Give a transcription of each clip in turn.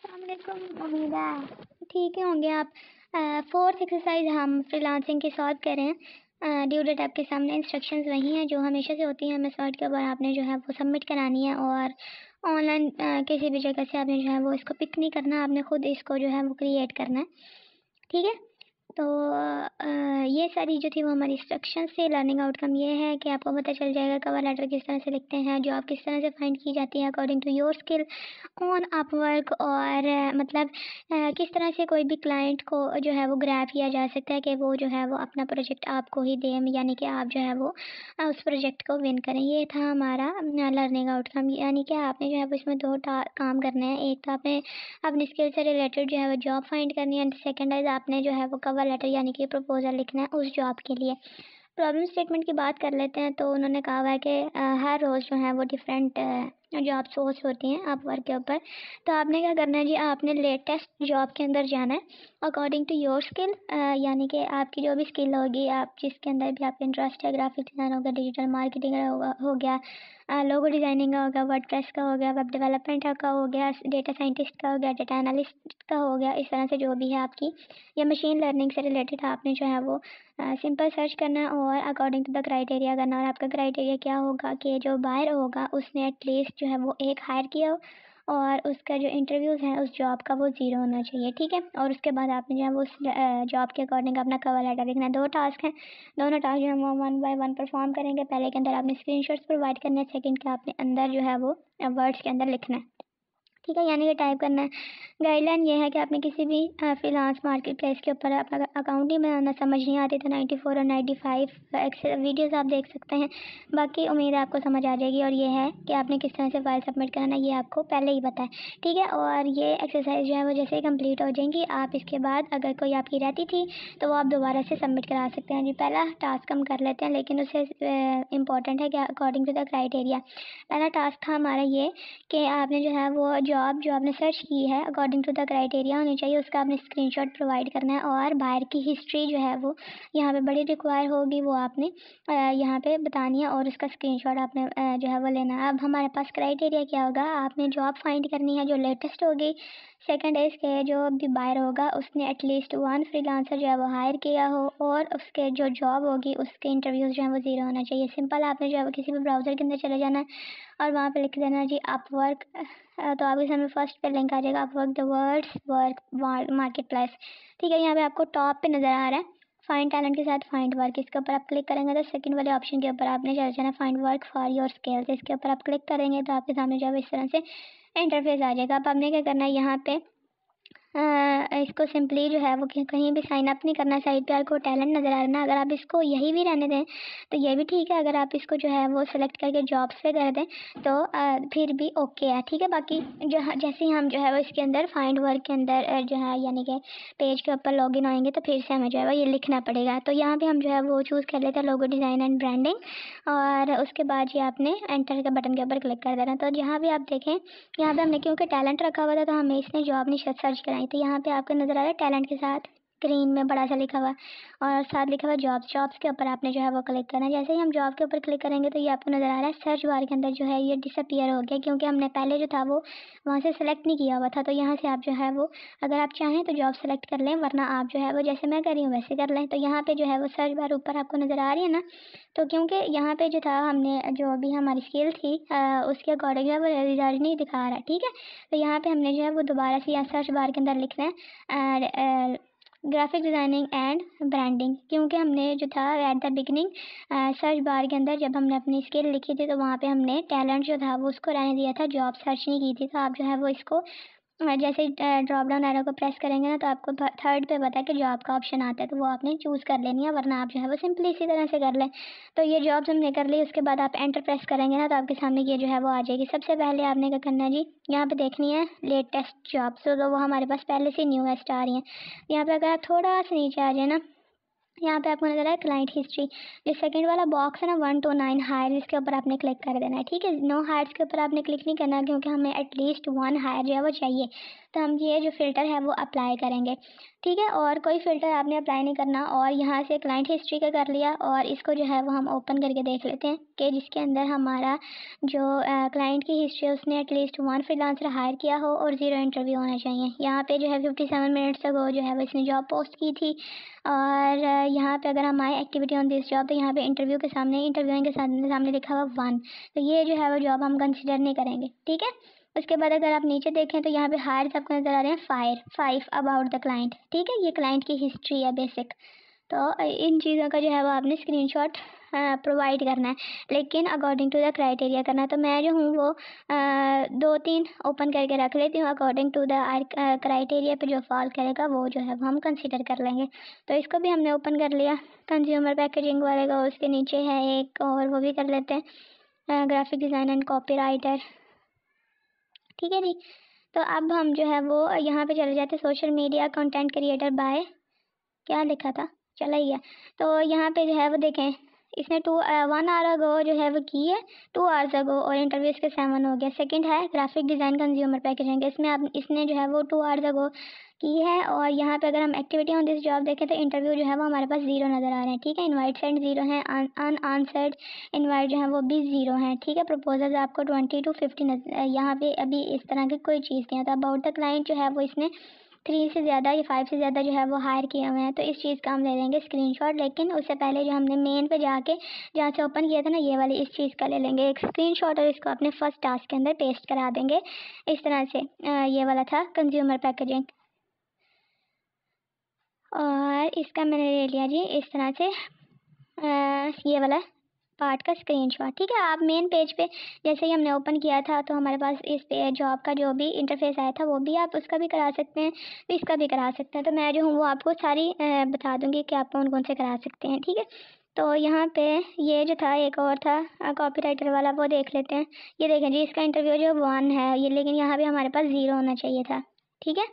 अस्सलामुअलैकुम। उम्मीद है ठीक ही होंगे आप। फोर्थ एक्सरसाइज हम फ्रीलांसिंग की सॉल्व कर रहे हैं। ड्यू डेट आपके सामने, इंस्ट्रक्शंस वही हैं जो हमेशा से होती हैं। हमें सॉल्व के ऊपर आपने जो है वो सबमिट करानी है और ऑनलाइन किसी भी जगह से आपने जो है वो इसको पिक नहीं करना, आपने खुद इसको जो है वो क्रिएट करना है। ठीक है, तो ये सारी जो थी वो हमारी इंस्ट्रक्शन से। लर्निंग आउटकम ये है कि आपको पता चल जाएगा कवर लेटर किस तरह से लिखते हैं, जॉब किस तरह से फाइंड की जाती है according to your skill on Upwork, और मतलब किस तरह से कोई भी क्लाइंट को जो है वो ग्रैब किया जा सकता है कि वो जो है वो अपना प्रोजेक्ट आपको ही दें, यानी कि आप जो है वो उस प्रोजेक्ट को विन करें। ये था हमारा लर्निंग आउटकम, यानी कि आपने जो है वो इसमें दो काम करने हैं। एक तो आपने अपनी स्किल से रिलेटेड जो है वो जॉब फाइंड करनी है, एंड सेकेंड इज आपने जो है वो कवर लेटर यानी कि प्रपोजल लिखना है उस जॉब के लिए। प्रॉब्लम स्टेटमेंट की बात कर लेते हैं। तो उन्होंने कहा हुआ है कि हर रोज़ जो है वो डिफरेंट जॉब पोस्ट होती हैं अपवर्क के ऊपर। तो आपने क्या करना है जी, आपने लेटेस्ट जॉब के अंदर जाना है अकॉर्डिंग टू योर स्किल, यानी कि आपकी जो भी स्किल होगी, आप जिसके अंदर भी आपका इंटरेस्ट है, ग्राफिक डिज़ाइन हो गया, डिजिटल मार्केटिंग हो गया, लोगो डिज़ाइनिंग का हो गया, वर्डप्रेस का हो गया, वेब डेवलपमेंट का हो गया, डेटा साइंटिस्ट का हो गया, डेटा एनालिस्ट का हो गया, इस तरह से जो भी है आपकी या मशीन लर्निंग से रिलेटेड आपने जो है वो सिंपल सर्च करना है और अकॉर्डिंग टू द क्राइटेरिया करना। और आपका क्राइटेरिया क्या होगा कि जो बायर होगा उसने एटलीस्ट जो है वो एक हायर किया हो और उसका जो इंटरव्यूज़ है उस जॉब का वो ज़ीरो होना चाहिए। ठीक है, और उसके बाद आपने जो है वो उस जॉब के अकॉर्डिंग अपना कवर लेटर लिखना है। दो टास्क हैं, दोनों टास्क जो है वो 1 बाय 1 परफॉर्म करेंगे। पहले के अंदर आपने स्क्रीनशॉट्स प्रोवाइड करने हैं, सेकंड के आपने अंदर जो है वो वर्ड्स के अंदर लिखना है। ठीक है, यानी कि टाइप करना है। गाइडलाइन ये है कि आपने किसी भी फ्रीलांस मार्केट प्लेस के ऊपर अपना अकाउंट ही बनाना समझ नहीं आती तो 94 और 95 वीडियोस आप देख सकते हैं। बाकी उम्मीद है आपको समझ आ जाएगी। और ये है कि आपने किस तरह से फाइल सबमिट कराना ये आपको पहले ही पता है। ठीक है, और ये एक्सरसाइज जो है वो जैसे ही कंप्लीट हो जाएंगी, आप इसके बाद अगर कोई आपकी रहती थी तो वो आप दोबारा से सबमिट करा सकते हैं। जी, पहला टास्क हम कर लेते हैं, लेकिन उससे इम्पॉर्टेंट है कि अकॉर्डिंग टू द क्राइटेरिया। पहला टास्क था हमारा ये कि आपने जो है वो जॉब जो आपने सर्च की है अकॉर्डिंग टू द क्राइटेरिया होनी चाहिए, उसका आपने स्क्रीनशॉट प्रोवाइड करना है और बाहर की हिस्ट्री जो है वो यहाँ पे बड़ी रिक्वायर होगी, वो आपने यहाँ पे बतानी है और उसका स्क्रीनशॉट आपने जो है वो लेना है। अब हमारे पास क्राइटेरिया क्या होगा, आपने जॉब फाइंड करनी है जो लेटेस्ट होगी। सेकंड है इसके जो भी बायर होगा उसने एटलीस्ट 1 फ्रीलांसर जो है वो हायर किया हो और उसके जो जॉब होगी उसके इंटरव्यूज़ जो है वो ज़ीरो होना चाहिए। सिंपल आपने जो है वो किसी भी ब्राउज़र के अंदर चले जाना है और वहाँ पे लिख देना जी अपवर्क। तो आपके सामने फर्स्ट पे लिंक आ जाएगा Upwork the words work market place. ठीक है, यहाँ पे आपको टॉप पे नज़र आ रहा है फाइंड टैलेंट के साथ फाइंड वर्क। इसके ऊपर आप क्लिक करेंगे तो सेकंड वाले ऑप्शन के ऊपर आपने चले जाना find work for your skills. इसके ऊपर आप क्लिक करेंगे तो आपके सामने जो है इस तरह से इंटरफेस आ जाएगा। अब आपने क्या करना है, यहाँ पे इसको सिंपली जो है वो कहीं भी साइन अप नहीं करना। साइड पे आपको टैलेंट नज़र आ रहा है ना, अगर आप इसको यही भी रहने दें तो ये भी ठीक है। अगर आप इसको जो है वो सेलेक्ट करके जॉब्स पे कर दें तो फिर भी ओके है। ठीक है, बाकी जो जैसे ही हम जो है वो इसके अंदर फाइंड वर्क के अंदर जो है यानी कि पेज के ऊपर लॉगिन आएंगे तो फिर से हमें जो है वो ये लिखना पड़ेगा। तो यहाँ पे हम जो है वो चूज़ कर लेते हैं लोगो डिज़ाइन एंड ब्रांडिंग और उसके बाद ये आपने एंटर के बटन के ऊपर क्लिक कर देना। तो जहाँ भी आप देखें यहाँ पे हमने क्योंकि टैलेंट रखा हुआ था तो हमें इसने जॉब नहीं सर्च कराई। तो यहाँ पे आपको नज़र आ रहा है टैलेंट के साथ ग्रीन में बड़ा सा लिखा हुआ और साथ लिखा हुआ जॉब्स के ऊपर आपने जो है वो क्लिक करना है। जैसे ही हम जॉब के ऊपर क्लिक करेंगे तो ये आपको नज़र आ रहा है सर्च बार के अंदर जो है ये डिसअपियर हो गया, क्योंकि हमने पहले जो था वो वहाँ से सेलेक्ट नहीं किया हुआ था। तो यहाँ से आप जो है वो अगर आप चाहें तो जॉब सेलेक्ट कर लें, वरना आप जो है वो जैसे मैं कर रही हूँ वैसे कर लें। तो यहाँ पे जो है वो सर्च बार ऊपर आपको नज़र आ रही है ना, तो क्योंकि यहाँ पे जो था हमने जो अभी हमारी स्किल थी उसके अकॉर्डिंग वो रिजल्ट नहीं दिखा रहा। ठीक है, तो यहाँ पे हमने जो है वो दोबारा से यहाँ सर्च बार के अंदर लिखना है ग्राफिक डिज़ाइनिंग एंड ब्रांडिंग, क्योंकि हमने जो था at the beginning search bar के अंदर जब हमने अपनी स्किल लिखी थी तो वहाँ पे हमने टैलेंट जो था वो उसको रहने दिया था, जॉब सर्च नहीं की थी। तो आप जो है वो इसको जैसे ड्रॉप डाउन एरो को प्रेस करेंगे ना तो आपको थर्ड पे पता है कि जॉब का ऑप्शन आता है, तो वो आपने चूज़ कर लेनी है, वरना आप जो है वो सिंपली इसी तरह से कर लें। तो ये जॉब्स हमने कर ली, उसके बाद आप एंटर प्रेस करेंगे ना तो आपके सामने ये जो है वो आ जाएगी। सबसे पहले आपने क्या करना है जी, यहाँ पे देखनी है लेटेस्ट जॉब्स, तो वो हमारे पास पहले से न्यूएस्ट आ रही हैं। यहाँ पे अगर आप थोड़ा सा नीचे आ जाए ना यहाँ पे आपको नजर आ है क्लाइंट हिस्ट्री, जो सेकंड वाला बॉक्स है ना 1 to 9 हायर, इसके ऊपर आपने क्लिक कर देना है। ठीक है, नो हायर्स के ऊपर आपने क्लिक नहीं करना क्योंकि हमें एटलीस्ट 1 हायर जो है वो चाहिए, तो हम ये जो फ़िल्टर है वो अप्लाई करेंगे। ठीक है, और कोई फ़िल्टर आपने अप्लाई नहीं करना। और यहाँ से क्लाइंट हिस्ट्री का कर लिया, और इसको जो है वो हम ओपन करके देख लेते हैं कि जिसके अंदर हमारा जो क्लाइंट की हिस्ट्री है उसने एटलीस्ट 1 फ्रीलांसर हायर किया हो और 0 इंटरव्यू होना चाहिए। यहाँ पे जो है 57 मिनट्स अगो जो है वो इसने जॉब पोस्ट की थी। और यहाँ पे अगर हम आए एक्टिविटी ऑन दिस जॉब, तो यहाँ पे इंटरव्यू के सामने, इंटरव्यूइंग के सामने लिखा हुआ 1, तो ये जो है वो जॉब हम कंसिडर नहीं करेंगे। ठीक है, उसके बाद अगर आप नीचे देखें तो यहाँ पे हायर्स आपको नज़र आ रहे हैं 5 अबाउट द क्लाइंट। ठीक है, ये क्लाइंट की हिस्ट्री है बेसिक। तो इन चीज़ों का जो है वो आपने स्क्रीनशॉट प्रोवाइड करना है, लेकिन अकॉर्डिंग टू द क्राइटेरिया करना है। तो मैं जो हूँ वो 2-3 ओपन करके रख लेती हूँ, अकॉर्डिंग टू द क्राइटेरिया पे जो फॉल करेगा वो जो है वो हम कंसिडर कर लेंगे। तो इसको भी हमने ओपन कर लिया, कंज्यूमर पैकेजिंग वाले का उसके नीचे है एक, और वो भी कर लेते हैं, graphic design and copy writer. ठीक है जी, तो अब हम जो है वो यहाँ पे चले जाते, social media content creator by, क्या लिखा था, चला ही गया। तो यहाँ पे जो है वो देखें, इसने 1 आवर अगो जो है वो की है, 2 आवर्स अगो, और इंटरव्यू इसके 7 हो गया। सेकंड है ग्राफिक डिज़ाइन कंज्यूमर पैकेजिंग, इसमें आप इसने जो है वो 2 आवर्स अगो की है। और यहाँ पे अगर हम एक्टिविटी ऑन दिस जॉब देखें तो इंटरव्यू जो है वो हमारे पास 0 नज़र आ रहे हैं। ठीक है, इनवाइट सेंड 0 है, अनआंसर्ड इनवाइट जो है वो भी 0 है। ठीक है, प्रपोजल आपको 20 to 50 यहाँ पे अभी इस तरह की कोई चीज़ नहीं है। तो अबाउट द क्लाइंट जो है वो इसने 3 से ज़्यादा या 5 से ज़्यादा जो है वो हायर किए हुए हैं, तो इस चीज़ का हम ले लेंगे स्क्रीनशॉट। लेकिन उससे पहले जो हमने मेन पे जाके जहाँ से ओपन किया था ना, ये वाली इस चीज़ का ले लेंगे एक स्क्रीनशॉट, और इसको अपने फर्स्ट टास्क के अंदर पेस्ट करा देंगे इस तरह से। ये वाला था कंज्यूमर पैकेजिंग, और इसका मैंने ले लिया जी इस तरह से ये वाला पार्ट का स्क्रीनशॉट। ठीक है, आप मेन पेज पे जैसे ही हमने ओपन किया था तो हमारे पास इस पे जॉब का जो भी इंटरफेस आया था वो भी आप उसका भी करा सकते हैं, तो इसका भी करा सकते हैं। तो मैं जो हूँ वो आपको सारी बता दूंगी कि आप कौन कौन से करा सकते हैं। ठीक है, तो यहाँ पे ये जो था एक और था कॉपी राइटर वाला, वो देख लेते हैं। ये देखें जी, इसका इंटरव्यू जो 1 है ये, लेकिन यहाँ पे हमारे पास 0 होना चाहिए था। ठीक है,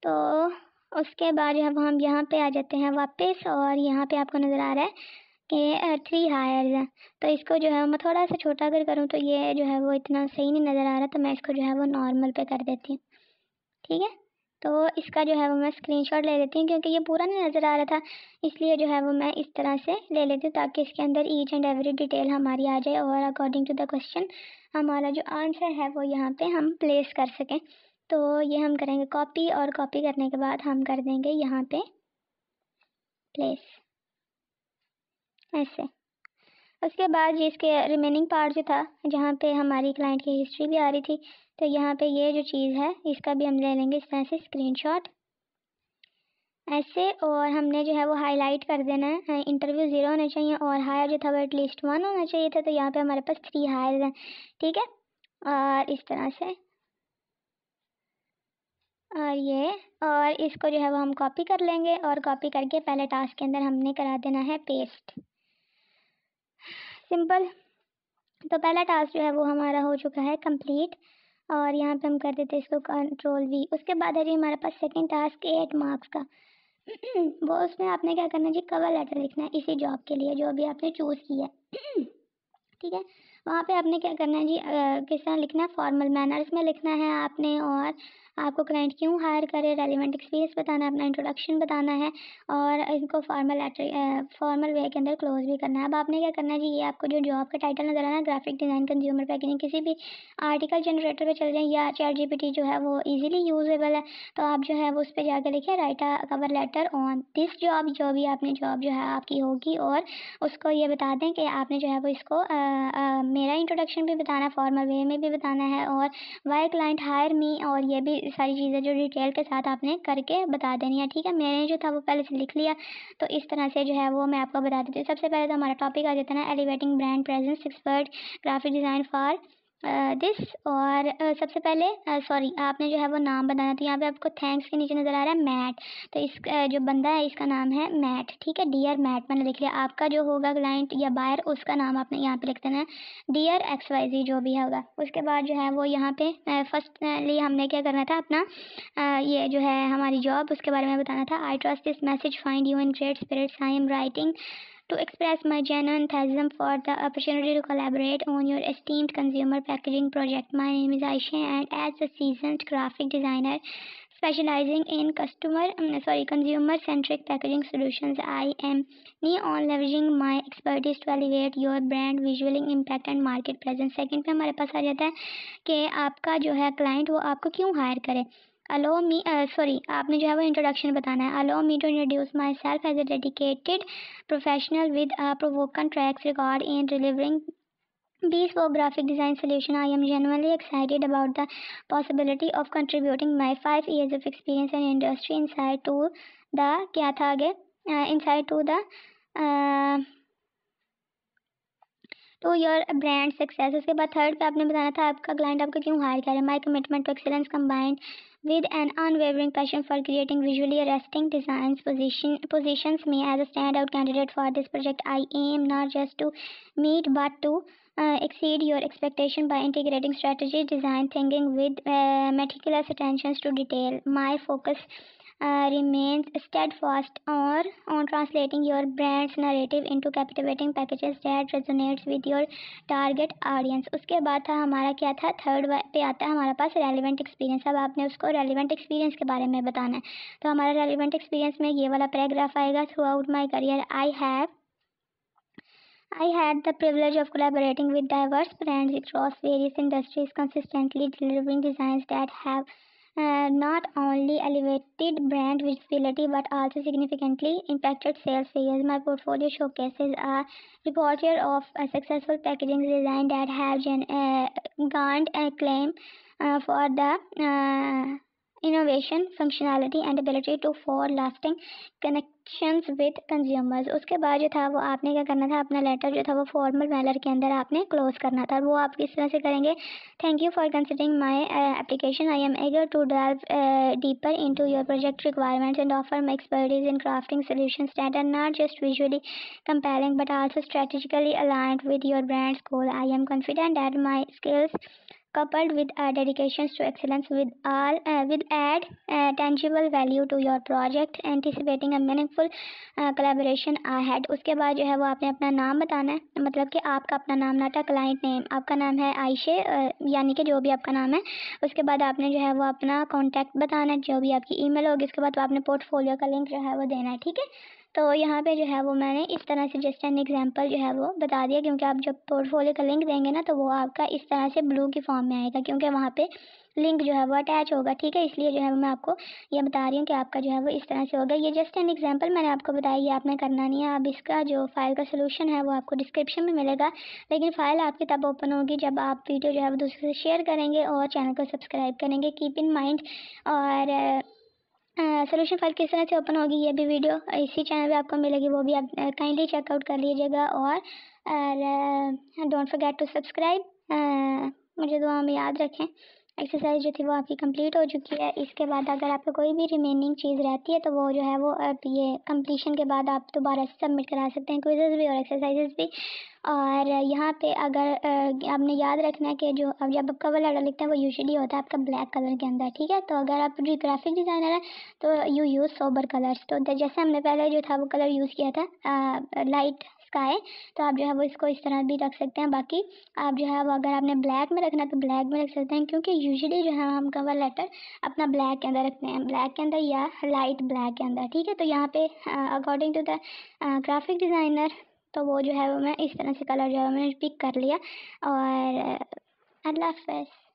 तो उसके बाद जो है वो हम यहाँ पे आ जाते हैं वापस, और यहाँ पे आपको नज़र आ रहा है कि 3 हायर्स हैं। तो इसको जो है मैं थोड़ा सा छोटा अगर करूँ तो ये जो है वो इतना सही नहीं नज़र आ रहा, तो मैं इसको जो है वो नॉर्मल पे कर देती हूँ। ठीक है, तो इसका जो है वो मैं स्क्रीनशॉट ले लेती हूँ क्योंकि ये पूरा नहीं नज़र आ रहा था, इसलिए जो है वो मैं इस तरह से ले लेती हूँ ताकि इसके अंदर ईच एंड एवरी डिटेल हमारी आ जाए, और अकॉर्डिंग टू द क्वेश्चन हमारा जो आंसर है वो यहाँ पे हम प्लेस कर सकें। तो ये हम करेंगे कॉपी, और कॉपी करने के बाद हम कर देंगे यहाँ पे प्लेस ऐसे। उसके बाद जिसके रिमेनिंग पार्ट जो था जहाँ पे हमारी क्लाइंट की हिस्ट्री भी आ रही थी, तो यहाँ पे ये जो चीज़ है इसका भी हम ले लेंगे इस तरह से स्क्रीनशॉट ऐसे, और हमने जो है वो हाईलाइट कर देना है इंटरव्यू 0 होना चाहिए, और हायर जो था वो एटलीस्ट 1 होना चाहिए था। तो यहाँ पे हमारे पास 3 हायर हैं। ठीक है, और इस तरह से, और ये, और इसको जो है वो हम कॉपी कर लेंगे, और कॉपी करके पहले टास्क के अंदर हमने करा देना है पेस्ट। सिंपल। तो पहला टास्क जो है वो हमारा हो चुका है कंप्लीट, और यहाँ पे हम कर देते हैं इसको Ctrl+V। उसके बाद है जी हमारे पास सेकंड टास्क 8 मार्क्स का। वो उसमें आपने क्या करना है जी, कवर लेटर लिखना है इसी जॉब के लिए जो अभी आपने चूज़ किया है। ठीक है, वहाँ पे आपने क्या करना है जी, किस तरह लिखना है, फॉर्मल मैनर्स में लिखना है आपने, और आपको क्लाइंट क्यों हायर करे, रेलिवेंट एक्सपीरियंस बताना है, अपना इंट्रोडक्शन बताना है, और इनको फॉर्मल वे के अंदर क्लोज भी करना है। अब आपने क्या करना है जी, ये आपको जो जॉब का टाइटल नजर आ रहा है ग्राफिक डिज़ाइन कंज्यूमर पैकेजिंग, किसी भी आर्टिकल जनरेटर पे चल जाए या ChatGPT जो है वो इजीली यूजेबल है, तो आप जो है वो उस पर जाकर लिखिए right a cover later on this job, जो भी आपने जॉब जो है आपकी होगी, और उसको ये बता दें कि आपने जो है वो इसको मेरा इंट्रोडक्शन भी बताना, फॉर्मल वे में भी बताना है, और वाई क्लाइंट हायर मी, और ये भी सारी चीज़ें जो डिटेल के साथ आपने करके बता देनी है। ठीक है, मैंने जो था वो पहले से लिख लिया, तो इस तरह से जो है वो मैं आपको बता देती हूँ। सबसे पहले तो हमारा टॉपिक आ जाता है ना, elevating brand presence expert graphic design for this और सबसे पहले सॉरी आपने जो है वो नाम बताना। तो यहाँ पे आपको थैंक्स के नीचे नज़र आ रहा है मैट, तो इस जो बंदा है इसका नाम है मैट, ठीक है। डियर मैट मैंने लिख लिया। आपका जो होगा क्लाइंट या बायर उसका नाम आपने यहाँ पे लिख देना है, डियर XYZ जो भी होगा। उसके बाद जो है वो यहाँ पे फर्स्टली हमने क्या करना था, अपना ये जो है हमारी जॉब उसके बारे में बताना था। I trust this message, find you in great spirits, I am writing to express my genuine enthusiasm for the opportunity to collaborate on your esteemed consumer packaging project. My name is Aisha, and as a seasoned graphic designer specializing in consumer-centric packaging solutions, I am keen on leveraging my expertise to elevate your brand visual impact and market presence. Second पे हमारे पास आ जाता है कि आपका जो है client वो आपको क्यों हायर करे। अलो मी आपने जो है वो इंट्रोडक्शन बताना है। Allow me to introduce myself as a dedicated professional with a provoking track record in delivering bespoke graphic design solution. I am genuinely excited about the possibility of contributing my 5 years of experience and industry insight to the क्या था आगे insight to the तो your brand success. उसके बाद third पे आपने बताना था आपका क्लाइंट आपको क्यों हायर करे। My commitment to excellence combined with an unwavering passion for creating visually arresting designs positions me as a standout candidate for this project. I aim not just to meet but to exceed your expectation by integrating strategy design thinking with meticulous attentions to detail. My focus remains steadfast on translating your brand's narrative into captivating packages that resonates with your target audience. उसके बाद था हमारा क्या था, third पे आता है हमारे पास रेलिवेंट एक्सपीरियंस। अब आपने उसको रेलिवेंट एक्सपीरियंस के बारे में बताना है। तो हमारा रेलिवेंट एक्सपीरियंस में ये वाला पैराग्राफ आएगा। Through out my career I had the privilege of collaborating with diverse brands across various industries, consistently delivering designs that have not only elevated brand visibility but also significantly impacted sales figures. My portfolio showcases a repertoire of successful packaging design that have garnered acclaim for the innovation, functionality and ability to form lasting connections with consumers. उसके बाद जो था वो आपने क्या करना था, अपना लेटर जो था वो फॉर्मल मैनर के अंदर आपने क्लोज करना था। और वो आप किस तरह से करेंगे, thank you for considering my application, I am eager to delve deeper into your project requirements and offer my expertise in crafting solutions that are not just visually compelling but also strategically aligned with your brand's goal. I am confident that my skills coupled with dedications to excellence with add tangible value to your project, anticipating a meaningful collaboration ahead. उसके बाद जो है वो आपने अपना नाम बताना है, मतलब कि आपका अपना नाम ना था, क्लाइंट नेम आपका नाम है आयशे यानी कि जो भी आपका नाम है। उसके बाद आपने जो है वो अपना कॉन्टैक्ट बताना है, जो भी आपकी ईमेल होगी। उसके बाद तो आपने पोर्टफोलियो का लिंक जो है वो देना है, ठीक है। तो यहाँ पे जो है वो मैंने इस तरह से जस्ट एन एग्जांपल जो है वो बता दिया, क्योंकि आप जब पोर्टफोलियो का लिंक देंगे ना तो वो आपका इस तरह से ब्लू की फॉर्म में आएगा, क्योंकि वहाँ पे लिंक जो है वो अटैच होगा, ठीक है। इसलिए जो है मैं आपको ये बता रही हूँ कि आपका जो है वो इस तरह से होगा। ये जस्ट एन एग्जांपल मैंने आपको बताया, ये आपने करना नहीं है। अब इसका जो फाइल का सोल्यूशन है वो आपको डिस्क्रिप्शन में मिलेगा, लेकिन फाइल आपकी तब ओपन होगी जब आप वीडियो जो है वो दूसरे से शेयर करेंगे और चैनल को सब्सक्राइब करेंगे। Keep in mind. और सोल्यूशन फाइल किस तरह से ओपन होगी ये भी वीडियो इसी चैनल पे आपको मिलेगी, वो भी आप काइंडली चेकआउट कर लीजिएगा। और डोंट फॉरगेट टू सब्सक्राइब। मुझे दुआ में याद रखें। एक्सरसाइज जो थी वो आपकी कंप्लीट हो चुकी है। इसके बाद अगर आपको कोई भी रिमेनिंग चीज़ रहती है तो वो जो है वो ये कंप्लीशन के बाद आप दोबारा से सबमिट करा सकते हैं, क्विज़ेस भी और एक्सरसाइजेस भी। और यहाँ पे अगर आपने याद रखना है कि जो अब जब आप कवर लेटर लिखते हैं वो यूजुअली होता है आपका ब्लैक कलर के अंदर, ठीक है। तो अगर आप जो ग्राफिक डिज़ाइनर है तो यू यूज़ सोबर कलर्स। तो जैसे हमने पहले जो था वो कलर यूज़ किया था लाइट स्काई, तो आप जो है वो इसको इस तरह भी रख सकते हैं। बाकी आप जो है वो अगर आपने ब्लैक में रखना है तो ब्लैक में रख सकते हैं, क्योंकि यूजुअली जो है हम कवर लेटर अपना ब्लैक के अंदर रखते हैं, ब्लैक के अंदर या लाइट ब्लैक के अंदर, ठीक है। तो यहाँ पे according to the graphic designer तो वो जो है वो मैं इस तरह से कलर जो है मैंने पिक कर लिया। और अल्लाह हाफ़िज़।